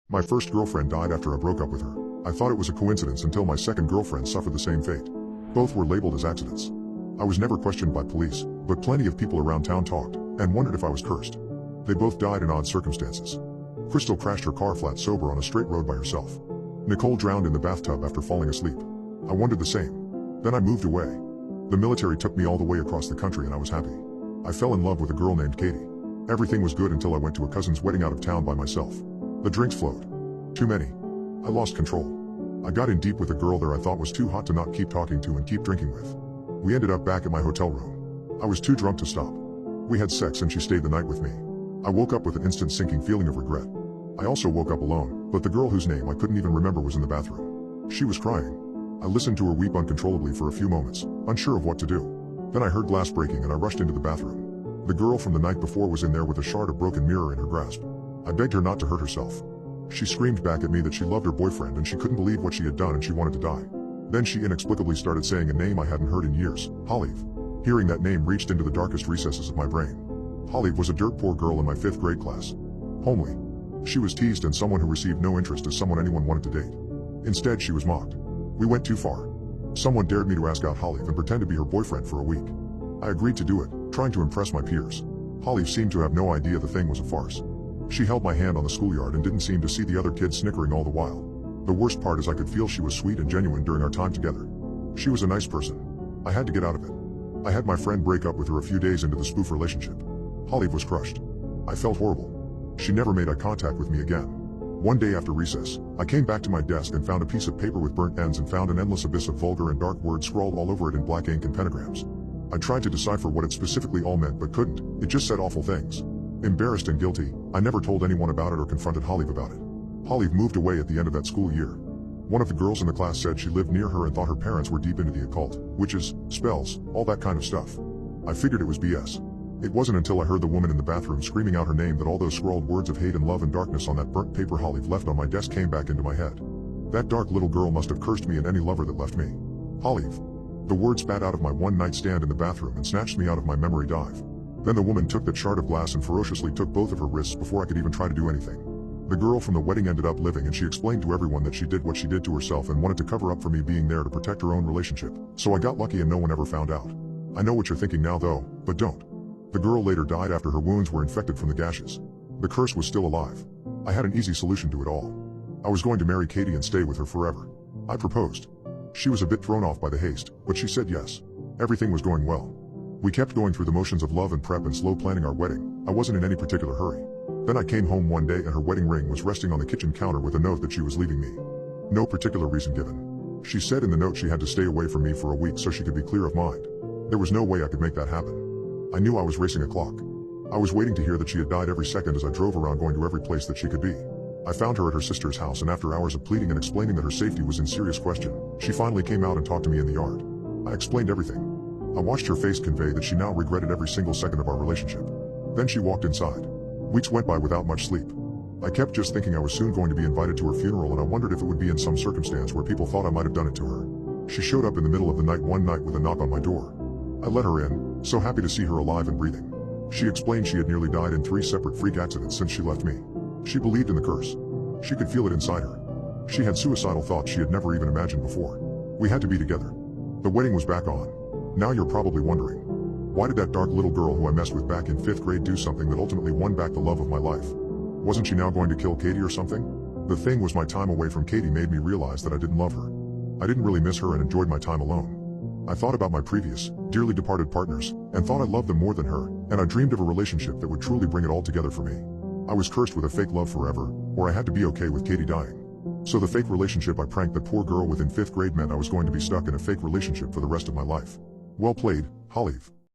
My first girlfriend died after I broke up with her. I thought it was a coincidence until my second girlfriend suffered the same fate. Both were labeled as accidents. I was never questioned by police, but plenty of people around town talked and wondered if I was cursed. They both died in odd circumstances. Crystal crashed her car flat sober on a straight road by herself. Nicole drowned in the bathtub after falling asleep. I wondered the same. Then I moved away. The military took me all the way across the country and I was happy. I fell in love with a girl named Katie. Everything was good until I went to a cousin's wedding out of town by myself. The drinks flowed. Too many. I lost control. I got in deep with a girl there I thought was too hot to not keep talking to and keep drinking with. We ended up back at my hotel room. I was too drunk to stop. We had sex and she stayed the night with me. I woke up with an instant sinking feeling of regret. I also woke up alone, but the girl whose name I couldn't even remember was in the bathroom. She was crying. I listened to her weep uncontrollably for a few moments, unsure of what to do. Then I heard glass breaking and I rushed into the bathroom. The girl from the night before was in there with a shard of broken mirror in her grasp. I begged her not to hurt herself. She screamed back at me that she loved her boyfriend and she couldn't believe what she had done and she wanted to die. Then she inexplicably started saying a name I hadn't heard in years, Olive. Hearing that name reached into the darkest recesses of my brain. Olive was a dirt poor girl in my 5th grade class. Homely. She was teased and someone who received no interest as someone anyone wanted to date. Instead she was mocked. We went too far. Someone dared me to ask out Olive and pretend to be her boyfriend for a week. I agreed to do it, trying to impress my peers. Olive seemed to have no idea the thing was a farce. She held my hand on the schoolyard and didn't seem to see the other kids snickering all the while. The worst part is I could feel she was sweet and genuine during our time together. She was a nice person. I had to get out of it. I had my friend break up with her a few days into the spoof relationship. Olive was crushed. I felt horrible. She never made eye contact with me again. One day after recess, I came back to my desk and found a piece of paper with burnt ends and found an endless abyss of vulgar and dark words scrawled all over it in black ink and pentagrams. I tried to decipher what it specifically all meant but couldn't. It just said awful things. Embarrassed and guilty, I never told anyone about it or confronted Olive about it. Olive moved away at the end of that school year. One of the girls in the class said she lived near her and thought her parents were deep into the occult, witches, spells, all that kind of stuff. I figured it was BS. It wasn't until I heard the woman in the bathroom screaming out her name that all those scrawled words of hate and love and darkness on that burnt paper Olive left on my desk came back into my head. That dark little girl must have cursed me and any lover that left me. Olive. The word spat out of my one-night stand in the bathroom and snatched me out of my memory dive. Then the woman took that shard of glass and ferociously took both of her wrists before I could even try to do anything. The girl from the wedding ended up living and she explained to everyone that she did what she did to herself and wanted to cover up for me being there to protect her own relationship. So I got lucky and no one ever found out. I know what you're thinking now though, but don't. The girl later died after her wounds were infected from the gashes. The curse was still alive. I had an easy solution to it all. I was going to marry Katie and stay with her forever. I proposed. She was a bit thrown off by the haste, but she said yes. Everything was going well. We kept going through the motions of love and prep and slow planning our wedding. I wasn't in any particular hurry. Then I came home one day and her wedding ring was resting on the kitchen counter with a note that she was leaving me. No particular reason given. She said in the note she had to stay away from me for a week so she could be clear of mind. There was no way I could make that happen. I knew I was racing a clock. I was waiting to hear that she had died every second as I drove around going to every place that she could be. I found her at her sister's house and after hours of pleading and explaining that her safety was in serious question, she finally came out and talked to me in the yard. I explained everything. I watched her face convey that she now regretted every single second of our relationship. Then she walked inside. Weeks went by without much sleep. I kept just thinking I was soon going to be invited to her funeral and I wondered if it would be in some circumstance where people thought I might have done it to her. She showed up in the middle of the night one night with a knock on my door. I let her in, so happy to see her alive and breathing. She explained she had nearly died in 3 separate freak accidents since she left me. She believed in the curse. She could feel it inside her. She had suicidal thoughts she had never even imagined before. We had to be together. The wedding was back on. Now you're probably wondering, why did that dark little girl who I messed with back in 5th grade do something that ultimately won back the love of my life? Wasn't she now going to kill Katie or something? The thing was my time away from Katie made me realize that I didn't love her. I didn't really miss her and enjoyed my time alone. I thought about my previous, dearly departed partners, and thought I loved them more than her, and I dreamed of a relationship that would truly bring it all together for me. I was cursed with a fake love forever, or I had to be okay with Katie dying. So the fake relationship I pranked that poor girl with in 5th grade meant I was going to be stuck in a fake relationship for the rest of my life. Well played, Olive.